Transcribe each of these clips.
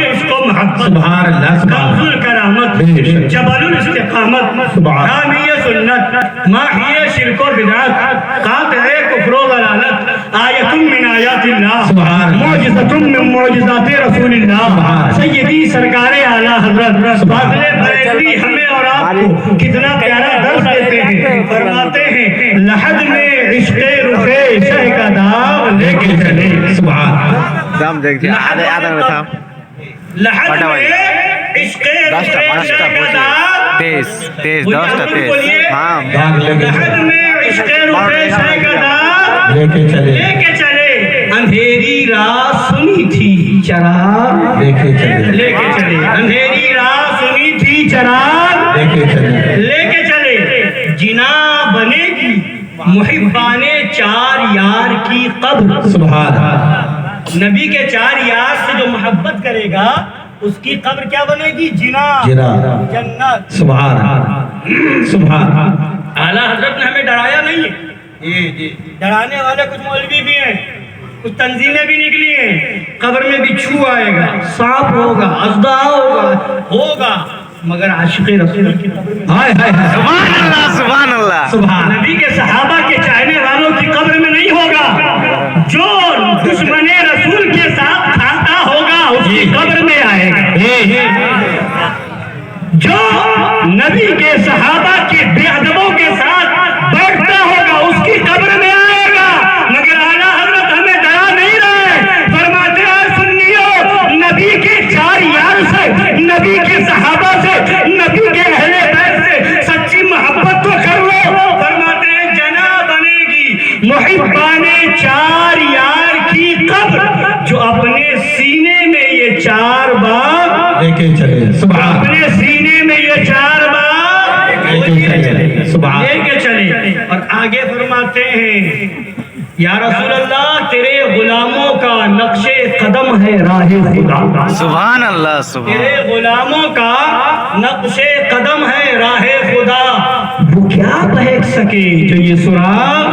اس کو محبت سبحان اللہ کنز الکرامت جبل الاستقامت حامی سنت ماحی شرک و بدعت قاطع کفر و ضلالت آیت من آیات اللہ معجزۃ من معجزات رسول اللہ سیدی سرکار اعلیٰ حضرت فاضل بریلوی ہمیں اور آپ کو کتنا پیارا درس دیتے ہیں. فرماتے ہیں لحد میں عشق رخ شہ کا داغ لے کے چلے. سبحان دام دیکھ دیا آدھا میں تھا لحد میں عشق رخ شہ کا داغ تیز تیز دوستا تیز ہاں لحد میں عشق رخ شہ کا داغ لے کے چلے لے کے چلے. اندھیری رات سنی تھی چراغ لے کے چلے لے کے چلے. اندھیری رات سنی تھی چراغ لے کے چلے لے کے چلے. جنا بنے گی محبان چار یار کی قبر. سبحان نبی کے چار یار سے جو محبت کرے گا اس کی قبر کیا بنے گی؟ جنا جنت. سبحان سبحان اعلیٰ حضرت نے ہمیں ڈرایا نہیں ہے. ڈرانے والے کچھ مولوی بھی ہیں, کچھ تنظیمیں بھی نکلی ہیں. قبر میں بچھو آئے گا, سانپ ہوگا, اژدہا ہوگا مگر عاشق رسول کی قبر میں ہائے ہائے ہائے سبحان اللہ سبحان اللہ سبحان نبی کے صحابہ کے چاہنے والوں کی قبر میں نہیں ہوگا. جو دشمن رسول کے ساتھ کھاتا ہوگا اس کی قبر میں آئے گا. جو نبی کے صحابہ کے بے ادبوں کے ساتھ بیٹھتا ہوگا اس کی قبر میں آئے گا. مگر اعلیٰ حضرت ہمیں ڈرا نہیں رہے. فرماتے ہیں سنیو, نبی کے چار یار سے, نبی کے صحابہ سے, نبی کے اہل بیت سے سچی محبت تو کر لو. فرماتے ہیں جنا بنے گی محبان چار یار کی قبر جو اپنے سینے میں یہ چار بار لے کے چلے. سبحان اپنے سینے میں یہ چار بار لے کے چلے. سبحان لے کے چلے. اور آگے فرماتے ہیں یا رسول اللہ تیرے غلاموں کا نقش قدم ہے راہ خدا. سبحان اللہ سبحان تیرے غلاموں کا نقش قدم ہے راہ خدا. وہ کیا بہک سکے جو یہ سراغ,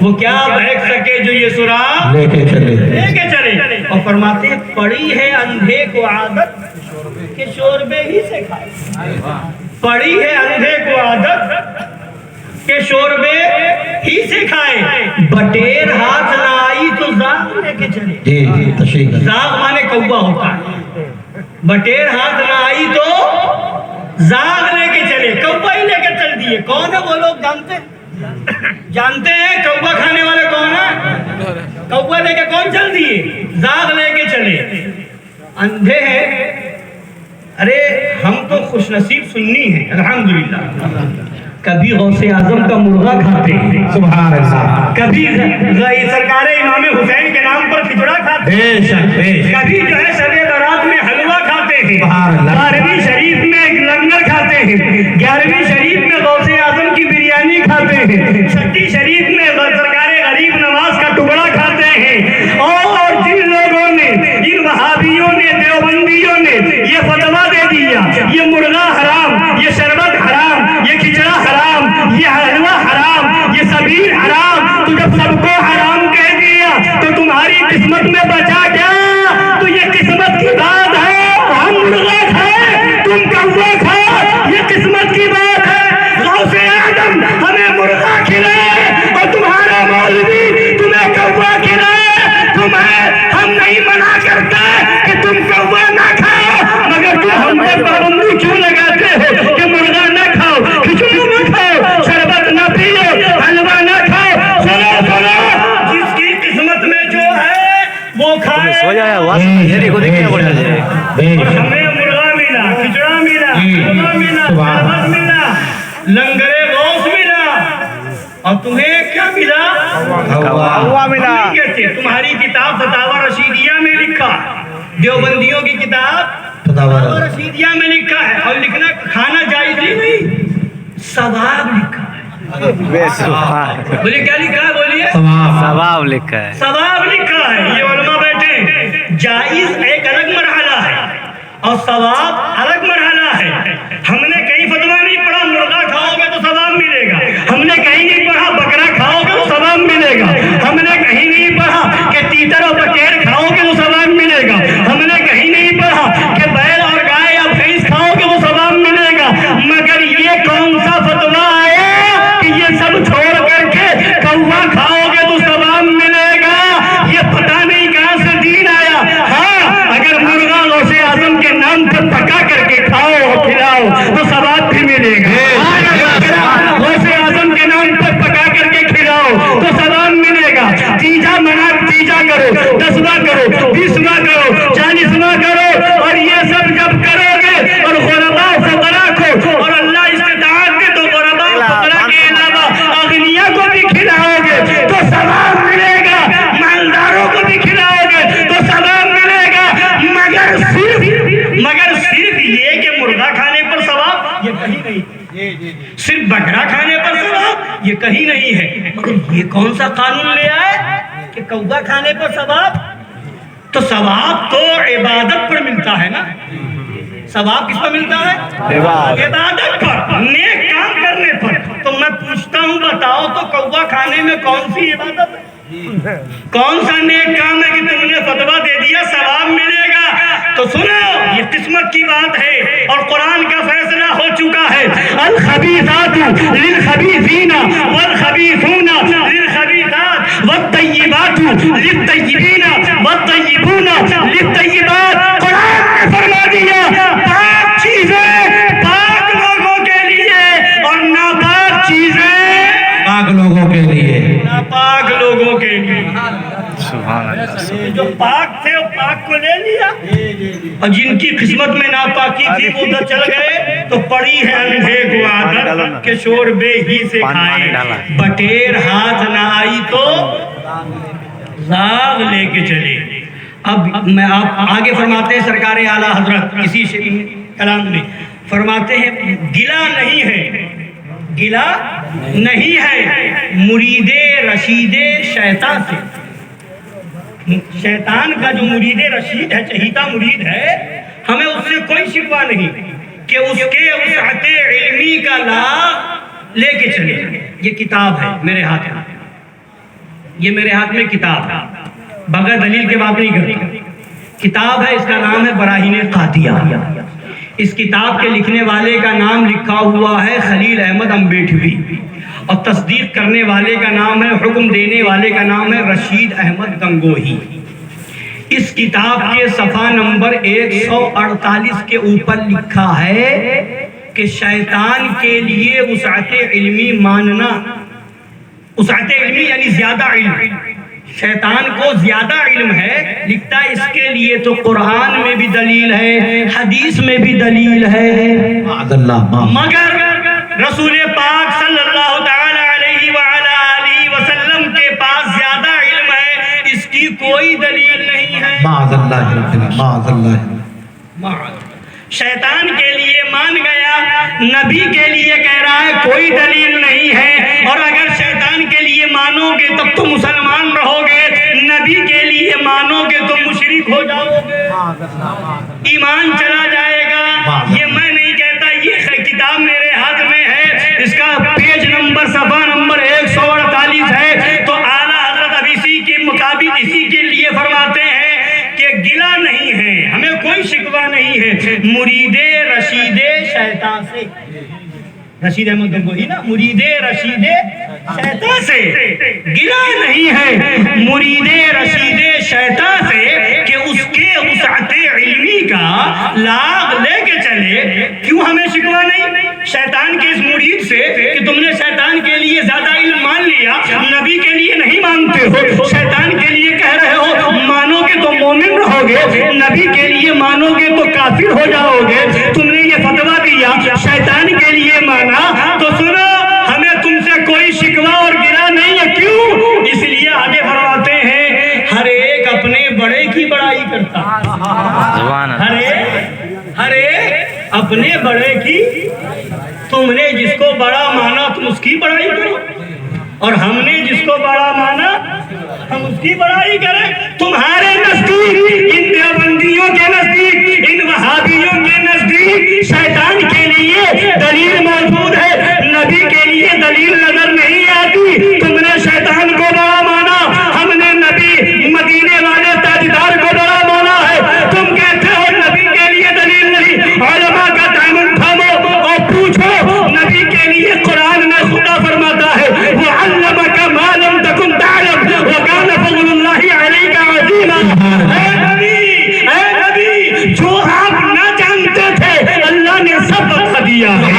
وہ کیا بہک سکے جو یہ سراغ لے کے چلے. لے کے چلے. اور فرماتے ہیں پڑی ہے اندھے کو عادت کہ شوربے ہی سے کھائے. پڑی ہے اندھے کو عادت کہ شوربے ہی سے کھائے. بٹیر ہاتھ نہ آئی تو زاغ لے کے چلے. جی تشریح کریں. زاغ مانے کوا ہوتا ہے. بٹیر ہاتھ نہ آئی تو زاغ لے کے چلے. کوا ہی لے کے چل دیے. کون ہے وہ لوگ جانتے ہیں کوا کھانے والے کون ہیں؟ کوا لے کے کون چل دیے؟ زاغ لے کے چلے. اندھے ہیں. ارے ہم تو خوش نصیب سنی ہیں الحمدللہ. کبھی غوث اعظم کا مرغا کھاتے ہیں, سبحان اللہ. کبھی سرکار امام حسین کے نام پر کھچڑا کھاتے ہیں, بے شک بے شک. کبھی جو ہے شب برات میں حلوہ کھاتے ہیں, سبحان اللہ. 12ویں شریف میں لنگر کھاتے ہیں, 11ویں شریف میں غوث اعظم کی بریانی کھاتے ہیں, 6ٹی شریف میں سرکار غریب نواز کا ٹکڑا کھاتے ہیں. اور جن لوگوں نے, جن وہابیوں نے, دیوبندیوں نے یہ فتویٰ دے دیا یہ مرغا حرام, یہ شربت حرام, یہ کھچڑا حرام, یہ حلوہ حرام, یہ سبیل حرام, تو جب سب کو حرام کہہ دیا تو تمہاری قسمت میں بچا کیا؟ تو یہ قسمت کی بات ہے. ہم مرغا کھائے تم کوا کھاؤ, یہ قسمت کی بات ہے. غوث اعظم ہمیں مرغا کھلائے اور تمہارا مولوی تمہیں کوا کھلائے. تمہیں ہم نہیں منع کرتے کہ تم کوا نہ کھاؤ, مگر تم ہم پر پابندی کیوں لگاتے ہو کہ مرغا نہ کھاؤ, کھچڑی نہ کھاؤ, شربت نہ پیو, حلوہ نہ کھاؤ. سنو جس کی قسمت میں جو ہے وہ کھائے. سو جایا واسطے کو دیکھنا پڑتا ہے. اور ہمیں مرغا ملا, کھچڑا ملا, حلوہ ملا, شربت ملا, لنگر غوث ملا, اور تمہیں کیا ملا؟ ہوا ملا. کہتے تمہاری کتاب فتاوی رشیدیہ میں لکھا, دیوبندیوں کی کتاب فتاوی رشیدیہ میں لکھا ہے. اور لکھنا کھانا جائز نہیں, ثواب لکھا ہے. بے سبحان بولیے کیا لکھا ہے؟ بولیے ثواب لکھا ہے. ثواب لکھا ہے. یہ علماء بیٹھے ہیں. جائز ایک الگ مرحلہ ہے اور ثواب الگ مرحلہ ہے. ہم نے کہیں فتویٰ نہیں پڑھا مرغا کھاؤ گے تو ثواب ملے گا. ہم نے کہیں نہیں پڑھا بکرا کھاؤ گے تو ثواب ملے گا. ہم نے کہیں نہیں پڑھا کہ تیتر اور بکیر کھاؤ گے تو ثواب ملے گا. ہم نے کہیں نہیں پڑھا یہ کہیں نہیں ہے، مگر یہ کون سا قانون لے آئے کہ کوا کھانے پر ثواب؟ تو ثواب تو عبادت پر ملتا ہے نا، ثواب کس پر ملتا ہے؟ عبادت پر، نیک کام کرنے پر۔ تو میں پوچھتا ہوں بتاؤ تو کوا کھانے میں کون سی عبادت ہے؟ کون سا نیک کام ہے کہ تم نے فتویٰ دے دیا ثواب ملے گا؟ تو سنو، یہ قسمت کی بات ہے اور قرآن کا فیصلہ ہو چکا ہے۔ الخبیثات للخبیثین والخبیثون للخبیثات والطیبات للطیبین والطیبون للطیبات۔ قرآن نے فرما دیا پاک چیزیں پاک لوگوں کے لیے اور ناپاک چیزیں پاک لوگوں کے لیے، ناپاک لوگوں کے لیے۔ سبحان اللہ۔ جو پاک تھے وہ پاک کو لے لیا اور جن کی قسمت میں ناپاکی تھی وہ ادھر چل گئے تو پڑی ہے اندھے کو عادت کہ شوربے ہی سے کھائے، بٹیر ہاتھ نہ آئی تو زاغ لے کے چلے۔ اب میں آپ آگے فرماتے ہیں سرکار اعلیٰ حضرت اسی کلام میں فرماتے ہیں گلہ نہیں ہے، گلہ نہیں ہے مرید رشید شیطان سے۔ شیطان کا جو مرید رشید ہے، چہیتا مرید ہے، ہمیں اس سے کوئی شکوہ نہیں کہ اس کے وسعت علمی کا لاغ لے کے چلے۔ یہ کتاب ہے میرے ہاتھ میں، یہ میرے ہاتھ میں کتاب ہے، بغیر دلیل کے بات نہیں کرتا، کتاب ہے، اس کا نام ہے براہین قاطعہ۔ اس کتاب کے لکھنے والے کا نام لکھا ہوا ہے خلیل احمد امبیٹوی اور تصدیق کرنے والے کا نام ہے، حکم دینے والے کا نام ہے رشید احمد گنگوہی۔ اس کتاب کے صفحہ نمبر 148 کے اوپر لکھا ہے کہ شیطان کے لیے وسعت علمی ماننا، وسعت علمی یعنی زیادہ علم، شیطان کو زیادہ علم ہے، لکھتا ہے اس کے لیے تو قرآن میں بھی دلیل ہے، حدیث میں بھی دلیل ہے، مگر رسول پاک صلی اللہ تعالی علیہ وآلہ وسلم کے پاس زیادہ علم ہے، اس کی کوئی دلیل نہیں ہے۔ معاذ اللہ۔ شیطان کے لیے مان گیا، نبی کے لیے کہہ رہا ہے کوئی دلیل نہیں ہے، اور اگر شیطان کے لیے مانو گے تب تو مسلمان رہو گے، نبی کے لیے مانو گے تو مشرک ہو جاؤ گے، ایمان چلا جائے گا۔ یہ میں نہیں کہتا، یہ کتاب میرے ہاتھ میں ہے، اس کا پیج نمبر صفحہ نمبر 148 ہے۔ تو اعلیٰ حضرت اب اسی کے مطابق اسی کے لیے فرماتے ہیں کہ گلہ نہیں ہے، ہمیں کوئی شکوہ نہیں ہے مرید رشید شیطان سے۔ رشید احمد گنگوہی نا، مرید رشید شیطان سے گلہ نہیں ہے، مرید رشید شیطان سے کہ اس کے وسعت علمی کا لاغ لے کے چلے۔ کیوں ہمیں شکوہ نہیں شیطان کے اس مرید سے کہ تم نے شیطان کے لیے زیادہ علم مان لیا، نبی کے لیے نہیں مانتے ہو، شیطان کے لیے کہہ رہے ہو مانو گے تو مومن رہو گے، نبی کے لیے مانو گے تو کافر ہو جاؤ گے، تم نے یہ فتویٰ دیا شیطان کے لیے مانا، تو سنو ہمیں تم سے کوئی شکوہ اور گلہ نہیں ہے۔ کیوں؟ اس لیے آگے فرماتے ہیں ہر ایک اپنے بڑے کی بڑائی کرتا، ہر ایک اپنے بڑے کی، تم نے جس کو بڑا مانا تم اس کی بڑائی کرو، اور ہم نے جس کو بڑا مانا ہم اس کی بڑائی کریں۔ تمہارے نزدیک، ان دیوبندیوں کے نزدیک، ان وہابیوں کے نزدیک شیطان کے لیے دلیل موجود ہے، نبی کے لیے دلیل نظر نہیں آتی۔ تم نے شیطان کو بڑا مانا، ہم نے نبی مدینے والے تاجدار کو بڑا مانا ہے، تم کہتے ہو نبی کے لیے دلیل نہیں۔ علماء کا دامن تھامو اور پوچھو، نبی کے لیے قرآن میں خدا فرماتا ہے وَعَلَّمَكَ مَا لَمْ تَكُنْ تَعْلَمْ وَكَانَ فَضْلُ اللَّهِ عَلَيْكَ عَظِيمًا۔ اے نبی جو آپ نہ جانتے تھے اللہ نے سب بتا دیا ہے،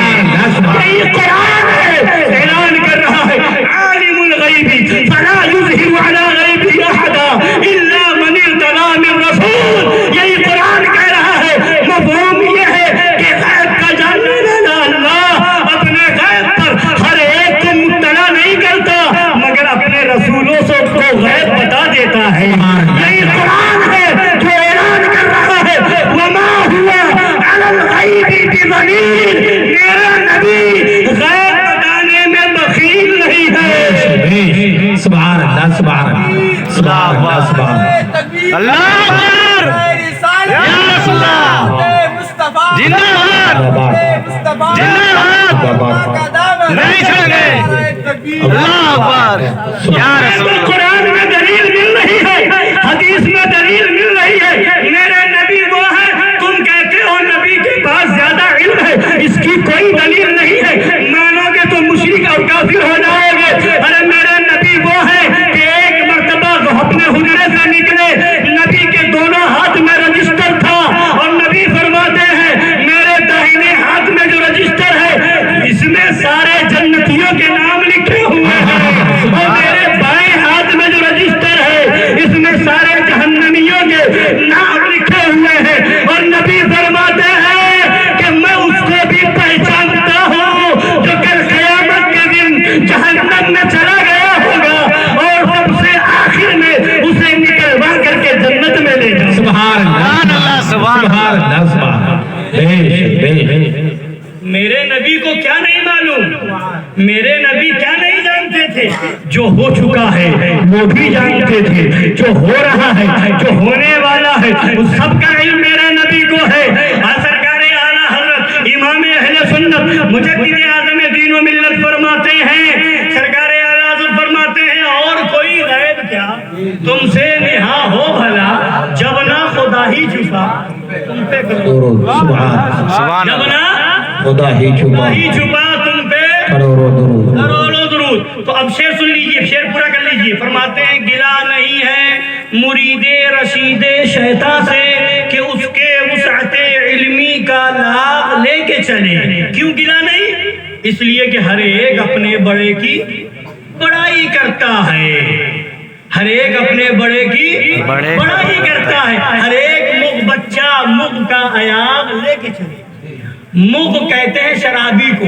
یہ قرآن ہے، اعلان کر رہا ہے عالم الغیب فلا یظہر علی غیبہ احدا الا من ارتضی من رسول۔ یہی قرآن کہہ رہا ہے، مفہوم یہ ہے کہ غیب کا جاننے والا اللہ اپنے غیب پر ہر ایک کو مطلع نہیں کرتا، مگر اپنے رسولوں سے اس کو غیب بتا دیتا ہے۔ یہی قرآن ہے جو اعلان کر رہا ہے وما ہوا علی الغیب بضنین، میرا نبی غیب بتانے میں بخیل نہیں اللہ اکبر یا رسول اللہ زندہ باد زندہ باد نہیں چھوڑیں گے اللہ اکبر یا رسول اللہ قرآن میں دلیل مل رہی ہے حدیث میں دلیل مل رہی ہے میرے نبی وہ ہے تم کہتے ہو نبی کے پاس زیادہ علم ہے اس کی کوئی دلیل نہیں ہے مانو گے تو مشرک اور کافر ہو جاؤ گے ارے میرے نبی وہ ہے کہ ایک مرتبہ وہ اپنے حجرے سے نکلے نبی کے دونوں ہاتھ میں رجسٹر تھا اور نبی فرماتے ہیں میرے داہنے ہاتھ میں جو رجسٹر ہے اس میں سارے جنتیوں کے نام لکھے ہوئے ہیں اور میرے بائیں ہاتھ میں جو رجسٹر ہے اس میں سارے جہنمیوں کے نام لکھے ہوئے ہیں اور نبی فرماتے ہیں کہ میں اس کو بھی پہچانتا ہوں جو کل قیامت کے دن جہنم میں چلا گیا ہوگا اور سب سے آخر میں اسے نکلوا کر کے جنت میں لے جاؤں سبحان اللہ سبحان اللہ سبحان اللہ میرے نبی کو کیا نہیں معلوم میرے نبی کیا نہیں جانتے تھے جو ہو چکا ہے وہ بھی جانتے تھے جو ہو رہا ہے جو ہونے والا ہے اس سب کا علم میرے نبی کو ہے سرکار اعلیٰ حضرت امام اہل سنت مجدد اعظم دین و ملت فرماتے ہیں سرکار اعلیٰ حضرت فرماتے ہیں اور کوئی غیب کیا تم سے نہا ہو بھلا جب نہ خدا ہی چھپا تم پہ سبحان جب نہ خدا ہی چھپا تم پہ کروڑوں درود کروڑوں درود تو اب شعر سن لیجئے شعر پورا کر لیجئے فرماتے ہیں گلا نہیں ہے مرید رشید شیطان سے کہ اس کے وسعت علمی کا لاغ لے کے چلے کیوں گلا نہیں اس لیے کہ ہر ایک اپنے بڑے کی بڑائی کرتا ہے ہر ایک اپنے بڑے کی بڑائی کرتا ہے ہر ایک مغ بچہ مغ کا ایاغ لے کے چلے مغ کہتے ہیں شرابی کو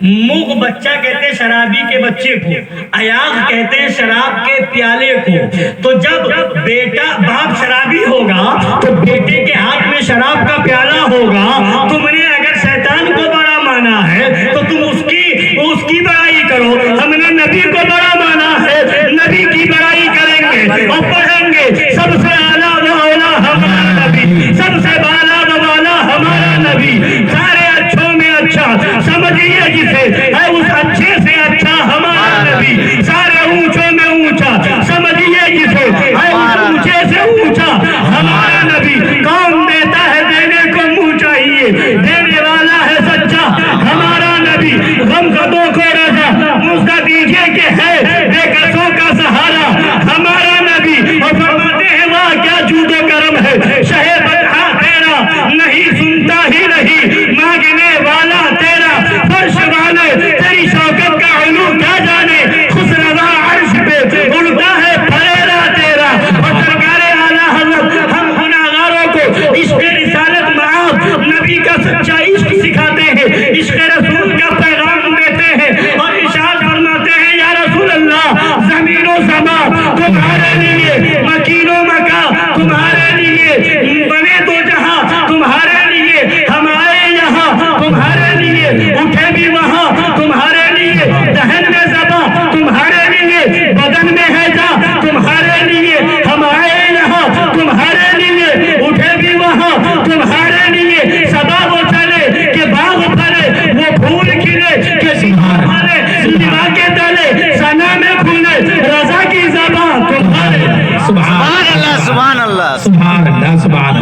مغ بچہ کہتے ہیں شرابی کے بچے کو ایاغ کہتے ہیں شراب کے پیالے کو تو جب بیٹا باپ شرابی ہوگا تو بیٹے کے ہاتھ میں شراب کا پیالہ ہوگا تم نے اگر شیطان کو بڑا مانا ہے تو تم اس کی بڑائی کرو ہم نے نبی کو بڑا مانا ہے نبی کی بڑائی کریں گے اور پڑھیں گے سب سے اعلیٰ و اولیٰ ہمارا نبی سب سے بالا و بالا ہمارا نبی سارے اچھوں میں اچھا سمجھیے جسے ہے اس اچھے سے اچھا ہمارا نبی سارے اونچوں میں اونچا سمجھیے جسے ہے اس اونچے سے اونچا ہمارا نبی کون دیتا ہے دینے کو منہ چاہیے دینے والا ہے سچا ہمارا نبی غم زدوں کو رضا مزدہ دیجیے کہ ہے بے کسوں کا سہارا ہمارا نبی اور فرماتے ہیں واہ کیا جود و کرم ہے شہ بدحا تیرا نہیں سنتا ہی نہیں مانگنے والا تیرا فرش والے تیری شوکت کا علو کیا جانے خسروا عرش پہ اڑتا ہے پھریرا تیرا اور سرکار اعلیٰ حضرت ہم گناہگاروں کو عشق رسالت معاف نبی کا سچا عشق سکھاتے ہیں عشق رسول کا پیغام دیتے ہیں اور ارشاد فرماتے ہیں یا رسول اللہ زمین و زمان تمہارے لیے مکین و مکان تمہارے لیے بنے دو جہاں تمہارے لیے ہم آئے یہاں تمہارے لیے اٹھے بھی وہاں تمہارے لیے دہن میں زباں تمہارے لیے بدن میں ہے جا تمہارے لیے ہم آئے یہاں تمہارے لیے اٹھے بھی وہاں تمہارے لیے سبا وہ چلے کہ باغ پھلے وہ پھول کھلے کہ سیدھا پھلے سیدھا کے تلے سنا میں کھلے رضا کی زبان تمہارے سبحان اللہ سبحان اللہ سبحان اللہ سبحان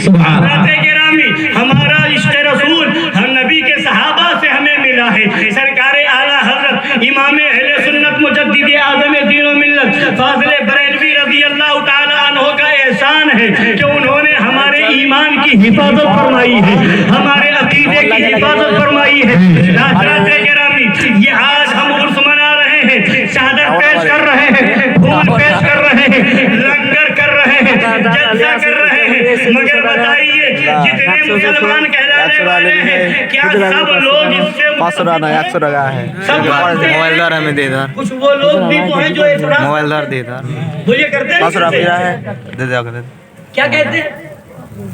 سبحان ہمارا عشق رسول ہم نبی کے صحابہ سے ہمیں ملا ہے سرکار اعلیٰ حضرت امام اہل سنت مجدد اعظم دین و ملت فاضل بریلوی رضی اللہ تعالیٰ عنہ کا احسان ہے کہ انہوں نے ہمارے ایمان کی حفاظت فرمائی ہے ہمارے عقیدے کی حفاظت فرمائی ہے حضرات گرامی یہ آج ہم عرس منا رہے ہیں شہادت پیش کر رہے ہیں پھول پیش کر رہے ہیں لنگر کر رہے ہیں جلسہ کر رہے ہیں مگر بتائیے جتنے مسلمان کہلانے والے ہیں کیا سب لوگ اس سے موبائل دار ہمیں دے دار کچھ وہ لوگ بھی تو ہیں جو اعتراض موبائل دار دے دار بولیے کرتے ہیں دے دے کیا کہتے ہیں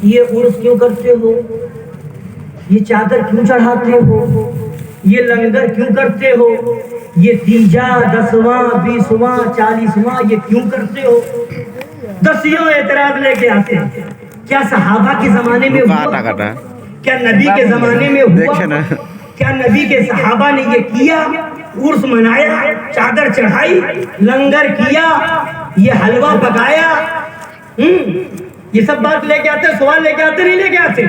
یہ عرس کیوں کرتے ہو یہ چادر کیوں چڑھاتے ہو یہ لنگر کیوں کرتے ہو یہ تیجا 10واں 20واں 40واں یہ کیوں کرتے ہو؟ دسیوں اعتراض لے کے آتے ہیں. کیا صحابہ کے زمانے میں ہوا؟ کیا نبی کے زمانے میں ہوا؟ کیا نبی کے صحابہ نے یہ کیا؟ عرس منایا، چادر چڑھائی، لنگر کیا، یہ حلوہ پکایا؟ یہ سب بات لے کے آتے، سوال لے کے آتے نہیں لے کے آتے؟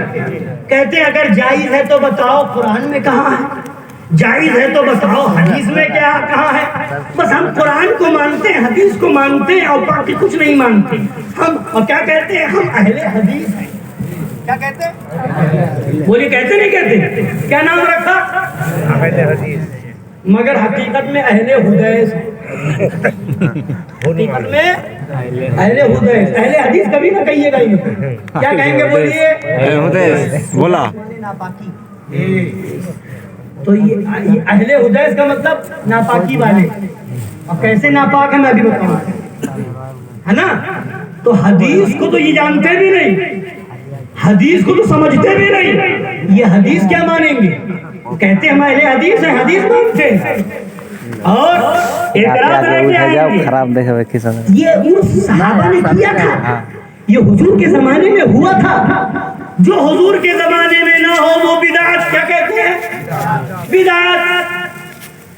کہتے ہیں اگر جائز ہے تو بتاؤ قرآن میں کہاں ہے، جائز ہے تو بتاؤ حدیث میں کیا کہاں ہے. بس ہم قرآن کو مانتے ہیں، حدیث کو مانتے ہیں اور باقی کچھ نہیں مانتے. ہم اور کیا کہتے ہیں؟ ہم اہل حدیث ہیں. کیا کہتے ہیں؟ بولیے کہتے نہیں کہتے؟ کیا نام رکھا؟ اہل حدیث. مگر حقیقت میں اہل حدیث. حقیقت میں اہل حدیث. اہل حدیث کبھی نہ کہیے گا. کیا کہیں گے؟ بولیے اہل حدیث بولا. تو یہ اہل حدیث کا مطلب ناپاکی والے. اور کیسے ناپاک ہیں میں بھی بتاؤں، ہے نا؟ تو حدیث کو تو یہ جانتے بھی نہیں، حدیث کو تو سمجھتے بھی نہیں. یہ حدیث کیا مانیں گے؟ کہتے ہیں ہم اہل حدیث ہیں، حدیث مانتے ہیں. اور اعتراض لے کے آئیں گے یہ عرس صحابہ نے کیا تھا، یہ حضور کے زمانے میں ہوا تھا. جو حضور کے زمانے میں نہ ہو وہ بدعت. کیا کہتے ہیں؟ بدعت.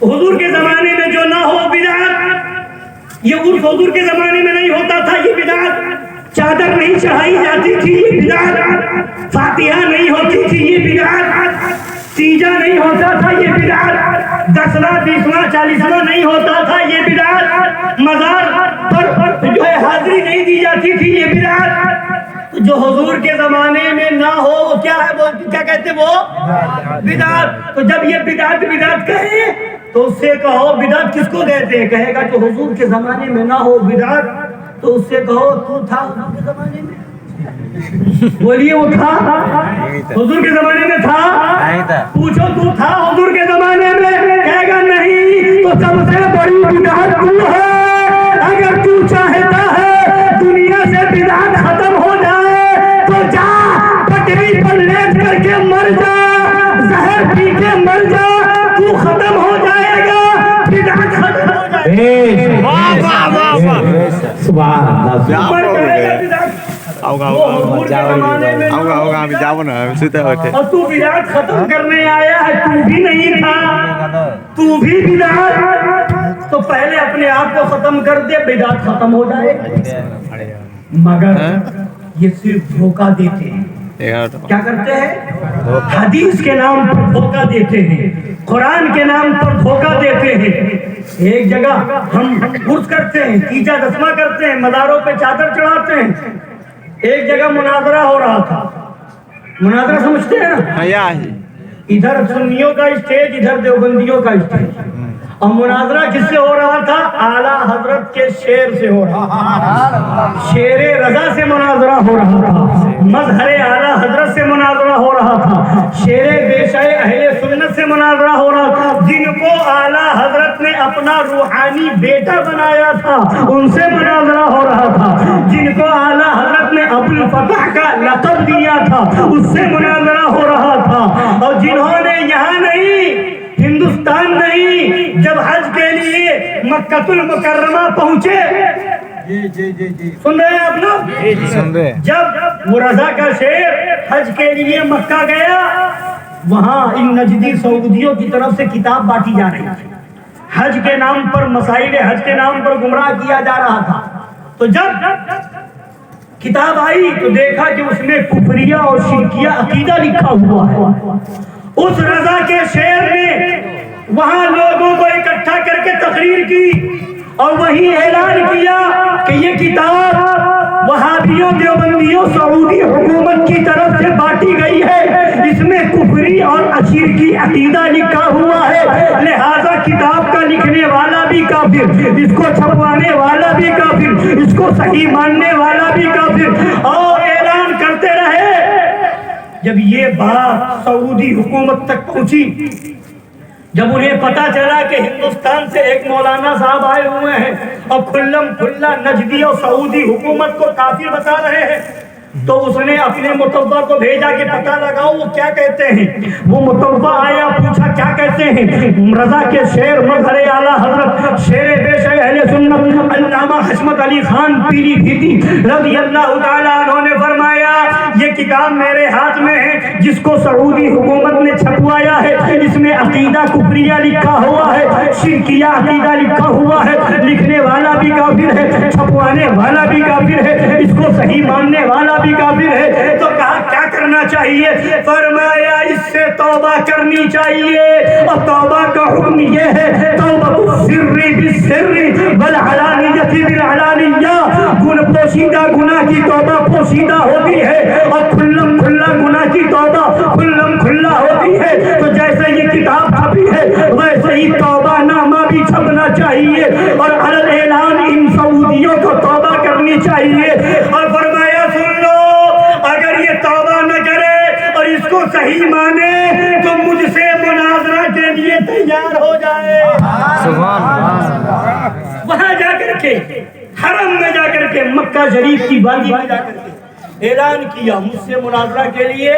حضور کے زمانے میں جو نہ ہو بدعت. یہ عرس حضور کے زمانے میں نہیں ہوتا تھا، یہ بدعت. چادر نہیں چڑھائی جاتی تھی، یہ بدعت. فاتحہ نہیں ہوتی تھی، یہ بدعت. تیجا نہیں ہوتا تھا، یہ بدعت. 10واں 20واں 40واں نہیں ہوتا تھا، یہ بدعت. مزار پر جو ہے حاضری نہیں دی جاتی تھی، یہ بدعت. جو حضور کے زمانے میں نہ ہو وہ کیا ہے؟ وہ کیا کہتے ہیں؟ وہ بدعت. تو جب یہ بدعت بدعت کہے تو اس سے کہو بدعت کس کو کہتے ہیں؟ کہے گا کہ حضور کے زمانے میں نہ ہو بدعت. تو اس سے کہو تو تھا حضور کے زمانے میں؟ بولیے وہ تھا حضور کے زمانے میں؟ تھا؟ پوچھو تو تھا حضور کے زمانے میں؟ کہے گا نہیں. تو سب سے بڑی بدعت تو ہے. اگر تو چاہتا ہے دنیا سے بدعت ختم ہو جائے تو جا پٹری پر لیٹ کر کے مر جا، زہر پی کے مر جا، تو ختم ہو جائے گا، بدعت ختم ہو جائے گا. سبحان اللہ. اور تو بدعت ختم کرنے آیا ہے، تو بھی نہیں تھا، تو بھی بدعت. تو پہلے اپنے آپ کو ختم کر دے، بدعت ختم ہو جائے. مگر یہ صرف دھوکہ دیتے ہیں. کیا کرتے ہیں؟ حدیث کے نام پر دھوکہ دیتے ہیں، قرآن کے نام پر دھوکہ دیتے ہیں. ایک جگہ ہم عرس کرتے ہیں، تیجا 10واں کرتے ہیں، مزاروں پہ چادر چڑھاتے ہیں. ایک جگہ مناظرہ ہو رہا تھا. مناظرہ سمجھتے ہیں نا؟ ادھر سنیوں کا اسٹیج، ادھر دیوبندیوں کا اسٹیج. اور مناظرہ کس سے ہو رہا تھا؟ اعلیٰ حضرت کے شعر سے ہو رہا تھا. شعر رضا سے مناظرہ ہو رہا تھا، مظہر اعلیٰ حضرت سے مناظرہ ہو رہا تھا، شعر بیشہ اہل سنت سے مناظرہ ہو رہا تھا. جن کو اعلیٰ حضرت نے اپنا روحانی بیٹا بنایا تھا ان سے مناظرہ ہو رہا تھا. جن کو اعلیٰ حضرت نے ابو الفتح کا لقب دیا تھا اس سے مناظرہ ہو رہا تھا. اور جنہوں نے یہاں نہیں، ہندوستان نہیں، جب حج کے لیے مکہ المکرمہ پہنچے، سن رہے ہیں آپ لوگ؟ جب وہ رضا کا شعر حج کے لیے مکہ گیا، وہاں ان نجدی سعودیوں کی طرف سے کتاب بانٹی جا رہی تھی. حج کے نام پر، مسائل حج کے نام پر گمراہ کیا جا رہا تھا. تو جب کتاب آئی تو دیکھا کہ اس میں کفریہ اور شرکیہ عقیدہ لکھا ہوا ہے. اس رضا کے شعر نے وہاں لوگوں کو اکٹھا کر کے تقریر کی اور وہی اعلان کیا کہ یہ کتاب وہابیوں دیوبندیوں سعودی حکومت کی طرف سے بانٹی گئی ہے، اس میں کفری اور اشرکی عقیدہ لکھا ہوا ہے، لہذا کتاب کا لکھنے والا بھی کافر، اس کو چھپوانے والا بھی کافر، اس کو صحیح ماننے والا بھی کافر. اور اعلان کرتے رہے. جب یہ بات سعودی حکومت تک پہنچی، جب انہیں پتا چلا کہ ہندوستان سے ایک مولانا صاحب آئے ہوئے ہیں اور کھلم کھلا نجدی اور سعودی حکومت کو کافر بتا رہے ہیں، تو اس نے اپنے متوبہ کو بھیجا کہ پتہ لگاؤ وہ کیا کہتے ہیں. وہ متوبہ آیا, پوچھا کیا کہتے ہیں. رضا کے شعر مظہر اعلیٰ حضرت شعر پیش اہل سنت علامہ حشمت علی خان پیلی بھیٹی رضی اللہ تعالیٰ عنہ نے فرمایا یہ کتاب میرے ہاتھ میں ہے جس کو سعودی حکومت نے چھپوایا ہے. اس میں عقیدہ کفریہ لکھا ہوا ہے, شرکیہ عقیدہ لکھا ہوا ہے. لکھنے والا بھی کافر ہے, چھپوانے والا بھی کافر ہے, اس کو صحیح ماننے والا بھی کافر ہے. تو کہا کیا کرنا چاہیے؟ فرمایا اس سے توبہ کرنی چاہیے, اور توبہ کا حکم یہ ہے توبہ السر بالسر والعلانیہ بالعلانیہ. پوشیدہ گناہ کی توبہ پوشیدہ ہوتی ہے اور کھلم کھلا گناہ کی توبہ کھلم کھلا ہوتی ہے. تو جیسے یہ کتاب چھپی ہے ویسے ہی توبہ نامہ بھی چھپنا چاہیے اور علی اعلان ان سعودیوں کو توبہ کرنی چاہیے. اور فرمایا سن لو, اگر یہ توبہ نہ کرے اور اس کو صحیح مانے تو مجھ سے مناظرہ کے لیے تیار ہو جائے. وہاں جا کر کے حرم میں جا کر کے مکہ شریف کی وادی میں جا کر کے اعلان کیا مجھ سے مناظرہ کے لیے,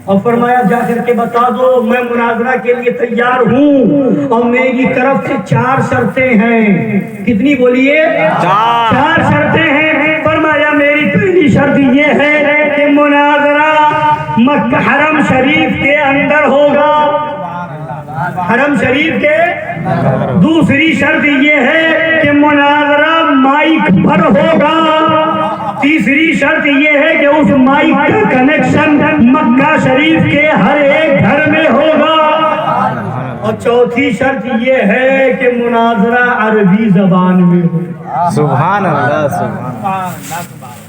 اور فرمایا جا کر کے بتا دو میں مناظرہ کے لیے تیار ہوں اور میری طرف سے 4 شرطیں ہیں. کتنی بولیے؟ 4 شرطیں ہیں. فرمایا میری پہلی شرط یہ ہے کہ مناظرہ مکہ حرم شریف کے اندر ہوگا, حرم شریف کے. دوسری شرط یہ ہے کہ مناظرہ مائک پر ہوگا. تیسری شرط یہ ہے کہ اس مائک کا کنیکشن مکہ شریف کے ہر ایک گھر میں ہوگا. اور چوتھی شرط یہ ہے کہ مناظرہ عربی زبان میں ہوگا. سبحان اللہ, سبحان.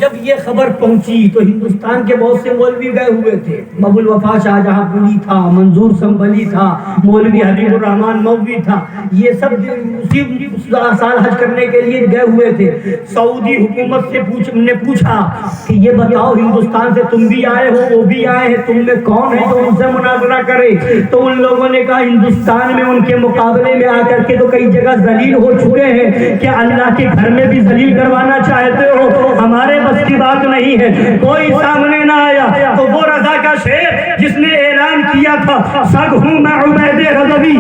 جب یہ خبر پہنچی تو ہندوستان کے بہت سے مولوی گئے ہوئے تھے. ابو الوفا شاہ جہاں پوری تھا, منظور سنبھلی تھا, مولوی حبیب الرحمان مولوی تھا, یہ سب اسی سال حج کرنے کے لیے گئے ہوئے تھے. سعودی حکومت سے نے پوچھا کہ یہ بتاؤ ہندوستان سے تم بھی آئے ہو وہ بھی آئے ہیں, تم میں کون ہے جو ان سے مناظرہ کرے؟ تو ان لوگوں نے کہا ہندوستان میں ان کے مقابلے میں آ کر کے تو کئی جگہ ذلیل ہو چکے ہیں, کیا اللہ کے گھر میں بھی ذلیل کروانا چاہتے ہو؟ ہمارے بس کی بات نہیں ہے. کوئی سامنے نہ آیا. تو وہ رضا کا شعر جس نے اعلان کیا تھا سگ ہوں میں عبید رضوی,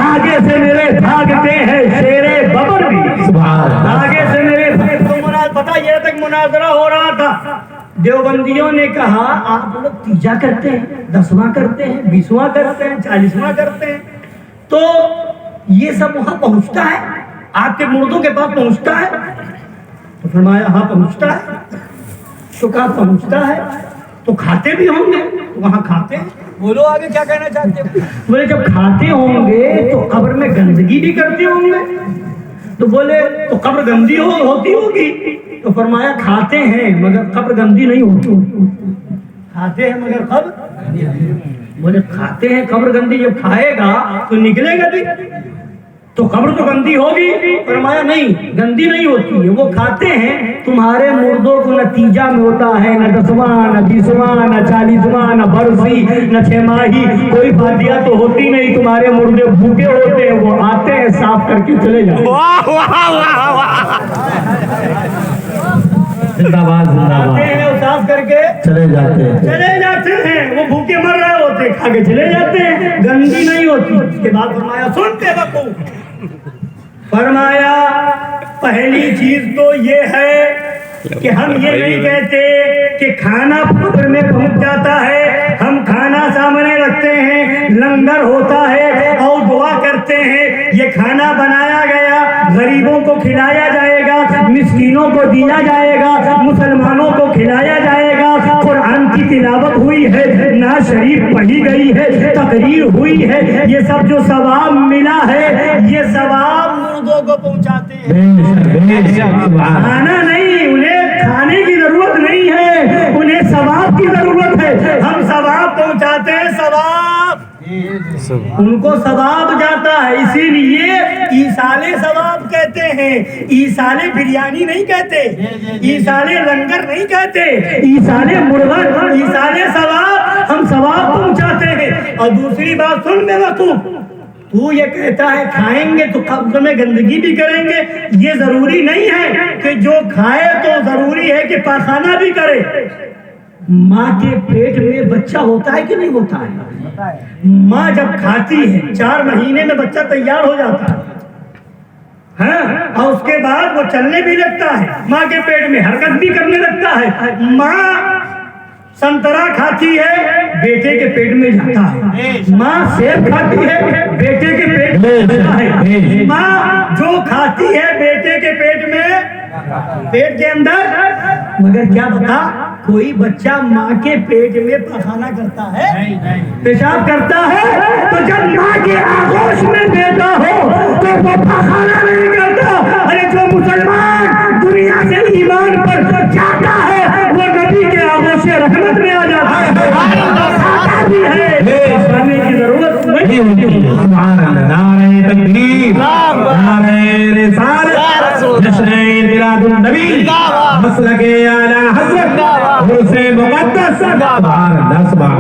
آگے سے میرے بھاگتے ہیں شیرے ببر بھی, آگے سے میرے پتا یہ تک مناظرہ ہو رہا تھا. دیوبندیوں نے کہا آپ لوگ تیجا کرتے ہیں, 10واں کرتے ہیں, 20واں کرتے ہیں, 40واں کرتے ہیں, تو یہ سب وہاں پہنچتا ہے, آپ کے مردوں کے پاس پہنچتا ہے؟ تو فرمایا ہاں پہنچتا ہے. تو کہا پہنچتا ہے تو کھاتے بھی ہوں گے؟ وہاں کھاتے ہیں. بولو آگے کیا کہنا چاہتے ہیں؟ بولے جب کھاتے ہوں گے تو قبر میں گندگی بھی کرتے ہوں گے. تو بولے تو قبر گندی ہوتی ہوگی. تو فرمایا کھاتے ہیں مگر قبر گندی نہیں ہوتی. کھاتے ہیں مگر قبر. بولے کھاتے ہیں قبر گندی, جب کھائے گا تو نکلے گا بھی تو قبر تو گندی ہوگی. فرمایا نہیں گندی نہیں ہوتی ہے, وہ کھاتے ہیں تمہارے مردوں کو نتیجہ میں ہوتا ہے نہ 10واں نہ 20واں نہ 40واں نہ برسی نہ 6 ماہی, کوئی فاتحہ تو ہوتی نہیں. تمہارے مردے بھوکے ہوتے ہیں, وہ آتے ہیں صاف کر کے چلے جاتے ہیں. زندہ باد, زندہ آتے ہیں وہ صاف کر کے چلے جاتے ہیں. وہ بھوکے مر رہے ہوتے ہیں, کھا کے چلے جاتے ہیں, گندی نہیں ہوتی. اس کے بعد فرمایا سنتے وقوف, فرمایا پہلی چیز تو یہ ہے کہ ہم یہ نہیں کہتے کہ کھانا قبر میں پہنچ جاتا ہے. ہم کھانا سامنے رکھتے ہیں, لنگر ہوتا ہے اور دعا کرتے ہیں یہ کھانا بنایا گیا, غریبوں کو کھلایا جائے گا, مسکینوں کو دیا جائے گا, مسلمانوں کو کھلایا جائے گا. قرآن کی تلاوت ہوئی ہے, نعت شریف پڑھی گئی ہے, تقریر ہوئی ہے, یہ سب جو ثواب ملا ہے یہ ثواب مردوں کو پہنچاتے ہیں. کھانا نہیں, انہیں کھانے کی ضرورت نہیں ہے, انہیں ثواب کی ضرورت ہے. ہم ثواب پہنچاتے ہیں, ثواب ان کو ثواب جاتا ہے. اسی لیے ایصال ثواب کہتے ہیں, ایصال بریانی نہیں کہتے, ایصال لنگر نہیں کہتے, ایصال مرغا, ایصال ثواب. ہم ثواب پہنچاتے ہیں. اور دوسری بات سن بے وقوف, تو یہ کہتا ہے کھائیں گے تو قبض میں گندگی بھی کریں گے، یہ ضروری نہیں ہے کہ جو کھائے تو ضروری ہے کہ پاخانہ بھی کرے۔ ماں کے پیٹ میں بچہ ہوتا ہے کہ نہیں ہوتا ہے؟ ماں جب کھاتی ہے 4 مہینے میں بچہ تیار ہو جاتا ہے، ہاں، اور اس کے بعد وہ چلنے بھی لگتا ہے، ماں کے پیٹ میں حرکت بھی کرنے لگتا ہے۔ ماں سنترا کھاتی ہے، بیٹے کے پیٹ میں جاتا ہے۔ ماں سیب کھاتی ہے، بیٹے کے پیٹ میں جاتا ہے۔ ماں جو کھاتی ہے بیٹے کے پیٹ میں، پیٹ کے اندر، مگر کیا بتا کوئی بچہ ماں کے پیٹ میں پخانہ کرتا ہے، پیشاب کرتا ہے، تو جب ماں کے آغوش میں بیٹا ہو تو وہ پخانہ نہیں کرتا۔ ارے جو مسلمان دنیا سے ایمان پر جاتا ہے وہ نبی کے آغوش رحمت میں آ جاتا ہے، بھی ہے، پڑھنے کی ضرورت نہیں ہوتی۔ سبحان اللہ، نعرہ تکبیر، نعرہ رسالت، جشن میلاد النبی، مسلک اعلی حضرت، عرس مقدس، سبحان اللہ، سبحان اللہ۔